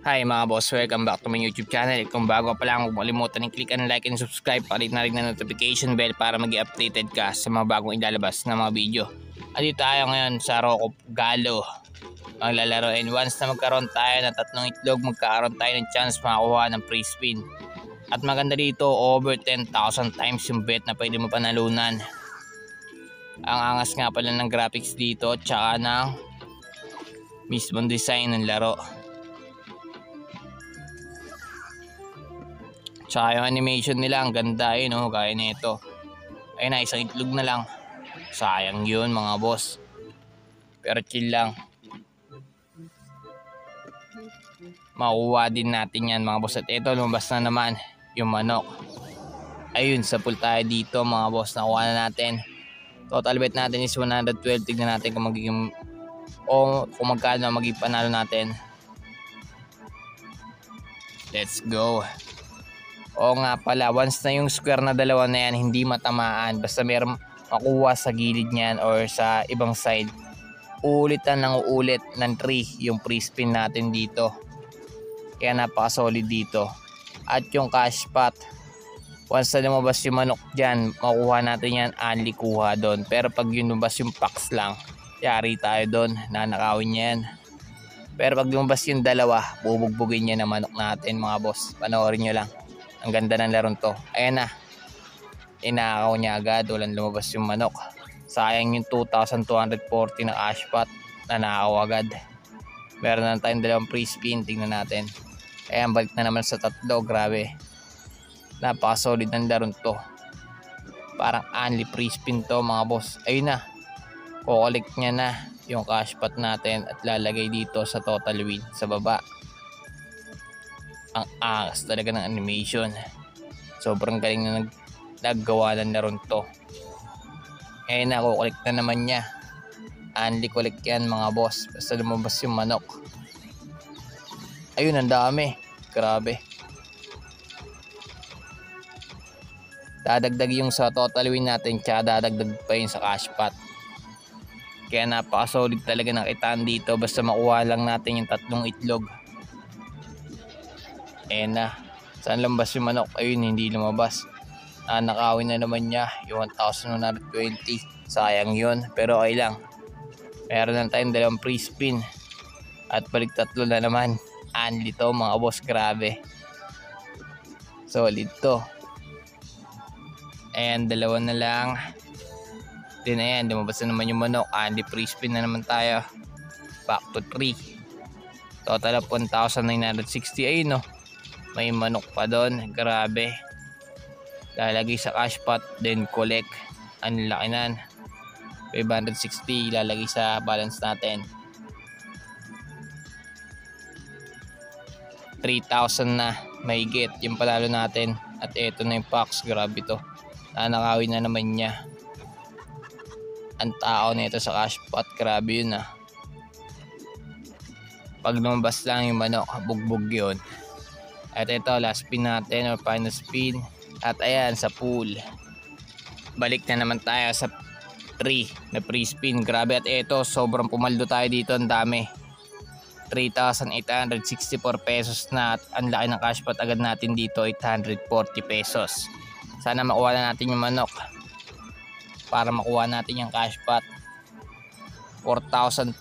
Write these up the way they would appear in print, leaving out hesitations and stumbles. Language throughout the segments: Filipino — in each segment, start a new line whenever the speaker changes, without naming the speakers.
Hi mga boss, welcome back to my YouTube channel. Kung bago pa lang, huwag makalimutan i-click ang like and subscribe para na rin na notification bell para maging updated ka sa mga bagong ilalabas na mga video. At dito tayo ngayon sa Rocco Galo maglalaro, and once na magkaroon tayo ng 3 itlog, magkakaroon tayo ng chance makakuha ng free spin. At maganda dito, over 10,000 times yung bet na pwede mo panalunan. Ang angas nga pala ng graphics dito tsaka ng mismong design ng laro. Tsaka yung animation nila, ang ganda eh, no? Gaya nito. Ayun na, isang itlog na lang. Sayang yun mga boss. Pero chill lang. Makuha din natin yan mga boss. At ito, lumabas na naman yung manok. Ayun, sa pool tayo dito mga boss. Nakuha na natin. Total bet natin is 112. Tignan natin kung magiging kung magkano magiging panalo natin. Let's go. Oo nga pala, once na yung square na dalawa na yan, hindi matamaan. Basta meron makuha sa gilid niyan or sa ibang side, uulitan ng uulit ng 3 yung free spin natin dito. Kaya napaka-solid dito. At yung cash pot, once na lumabas yung manok dyan, makuha natin yan, only kuha doon. Pero pag yung lumabas yung packs lang, yari tayo doon, nanakawin niya yan. Pero pag lumabas yung dalawa, bubugbugin niya na manok natin mga boss. Panoorin nyo lang. Ang ganda ng laron to. Ayan na. Inakaw niya agad. Walang lumabas yung manok. Sayang yung 2,240 na cash pot. Nanakaw agad. Meron na tayong dalawang free spin. Tingnan natin. Ayan, balik na naman sa 3. Grabe. Napaka-solid ng laron to. Parang only free spin to mga boss. Ayun na. Kukollect niya na yung cash pot natin at lalagay dito sa total win sa baba. Ang angas talaga ng animation. Sobrang galing na naggawa ng laron to. Eh nakukulik na naman niya. Only collect yan mga boss. Basta lumabas yung manok. Ayun, ang dami. Grabe. Dadagdag yung sa total win natin, tsaka dadagdag pa yung sa cash pot. Kaya napaka-solid talaga ng kitaan dito. Basta makuha lang natin yung 3 itlog. Ayan na. Saan lumabas yung manok? Ayun, hindi lumabas. Nakawin na naman niya yung 1,120. Sayang yun. Pero okay lang. Meron na tayong dalawang free spin. At balik 3 na naman. Only to mga boss. Grabe. Solid to. Ayan, 2 na lang. Then ayan, lumabas na naman yung manok. Only free spin na naman tayo. Back to 3. Total of 1,960. Ayun no. May manok pa doon. Grabe. Lalagay sa cash pot. Then collect. Ang laki nan. 560. Lalagay sa balance natin. 3,000 na. May get. Yung panalo natin. At eto na yung packs. Grabe to. Nanakawin na naman niya. Ang tao nito sa cash pot. Grabe yun ah. Pag lumabas lang yung manok, bugbog yun. At ito, last spin natin or final spin. At ayan, sa pool. Balik na naman tayo sa 3 na free spin. Grabe, at ito, sobrang pumaldo tayo dito. Ang dami. 3,864 pesos na. At ang laki ng cash pot agad natin dito, 840 pesos. Sana makuha na natin yung manok. Para makuha natin yung cash pot. 4,256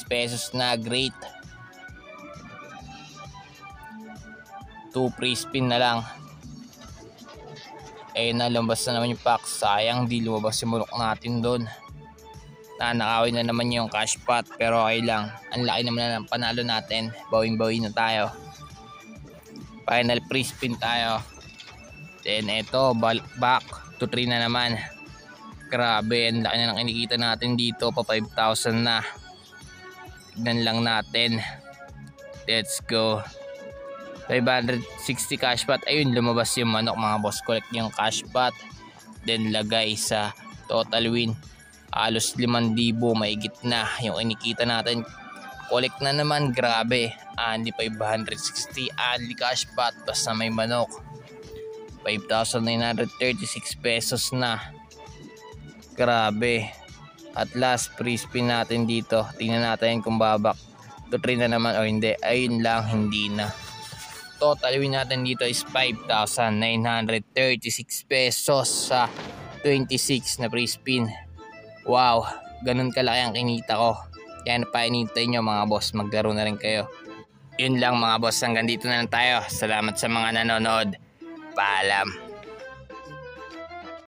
pesos na. Great. 2 free spin na lang. Ayun na, lumabas na naman yung pack. Sayang di lumabas yung manok natin doon. Nanakawin na naman yung cash pot. Pero okay lang. Ang laki naman na ng panalo natin. Bawing-bawi na tayo. Final free spin tayo. Then eto, back to 3 na naman. Grabe, ang laki na ng kinikita natin dito. Pa 5,000 na. Tignan lang natin. Let's go. 560 cash pot. Ayun, lumabas yung manok mga boss. Collect yung cash pot. Then lagay sa total win. Halos 5,000 maigit na yung kinikita natin. Collect na naman. Grabe. Only 560. Only cash pot. Basta may manok. 5,936 pesos na. Grabe. At last free spin natin dito. Tingnan natin kung babak to 3 na naman o hindi. Ayun lang, hindi na. Total win natin dito is 5,936 pesos sa 26 na free spin. Wow, ganun kalaki ang kinita ko. Kaya na pa inintay nyo mga boss, maglaro na rin kayo. Yun lang mga boss, hanggang dito na lang tayo. Salamat sa mga nanonood. Paalam.